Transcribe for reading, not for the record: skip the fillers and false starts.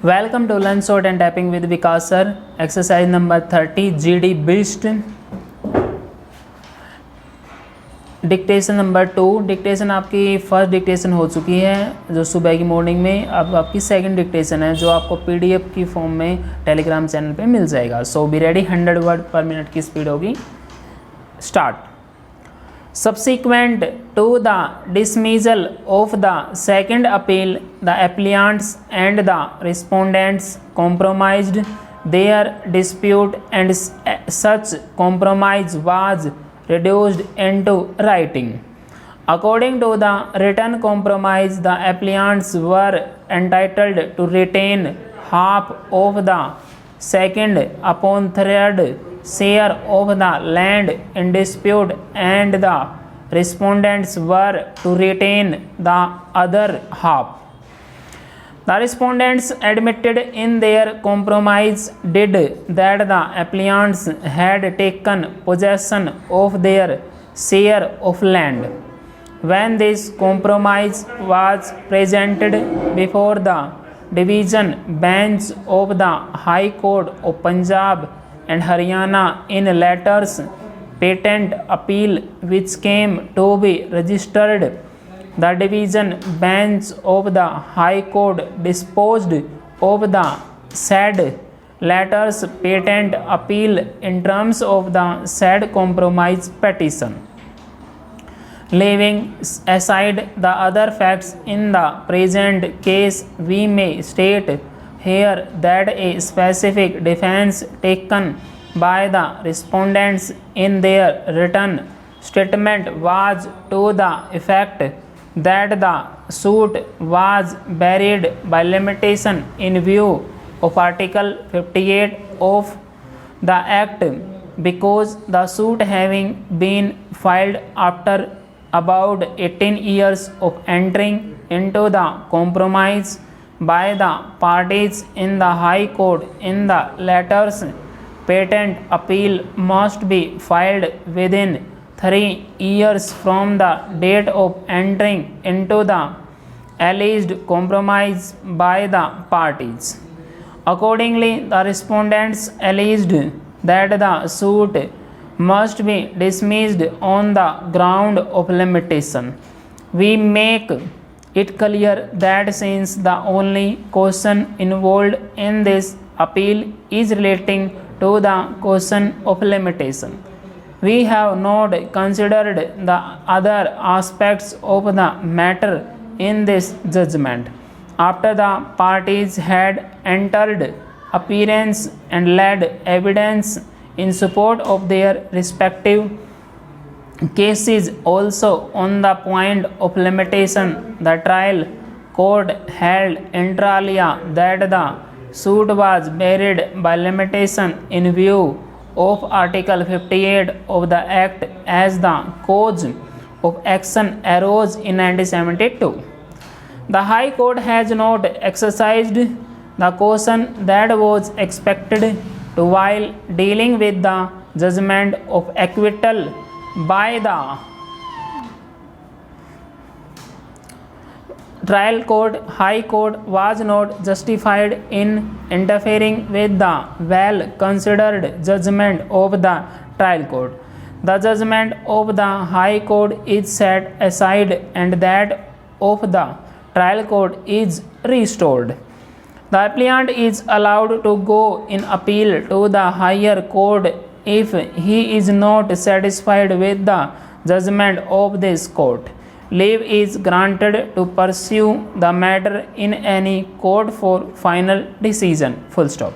Welcome to Learn Short and Typing with Vikas sir. Exercise number 30 GD Beast. Dictation number 2. Dictation आपकी first dictation हो चुकी है जो सुबह की मॉर्निंग में. अब आपकी सेकंड डिक्टेशन है जो आपको पीडीएफ की फॉर्म में टेलीग्राम चैनल पे मिल जाएगा. So be ready. 100 वर्ड पर मिनट की स्पीड होगी. Start. Subsequent to the dismissal of the second appeal, the appellants and the respondents compromised their dispute and such compromise was reduced into writing. According to the written compromise, the appellants were entitled to retain half of the second upon third share of the land in dispute, and the respondents were to retain the other half. The respondents admitted in their compromise did that the appellants had taken possession of their share of land. When this compromise was presented before the division bench of the High Court of Punjab and Haryana in letters patent appeal which came to be registered, the division bench of the High Court disposed of the said letters patent appeal in terms of the said compromise petition. Leaving aside the other facts in the present case, we may state here that a specific defense taken by the respondents in their written statement was to the effect that the suit was buried by limitation in view of Article 58 of the Act, because the suit having been filed after about 18 years of entering into the compromise by the parties in the High Court in the letters patent appeal must be filed within 3 years from the date of entering into the alleged compromise by the parties. Accordingly, the respondents alleged that the suit must be dismissed on the ground of limitation. We make it clear that since the only question involved in this appeal is relating to the question of limitation, we have not considered the other aspects of the matter in this judgment. After the parties had entered appearance and led evidence in support of their respective cases also on the point of limitation, the trial court held inter alia that the suit was buried by limitation in view of Article 58 of the Act, as the cause of action arose in 1972. The High Court has not exercised the caution that was expected to while dealing with the judgment of acquittal by the trial court. High Court was not justified in interfering with the well considered judgment of the trial court. The judgment of the High Court is set aside and that of the trial court is restored. The appellant is allowed to go in appeal to the higher court if he is not satisfied with the judgment of this court. Leave is granted to pursue the matter in any court for final decision. Full stop.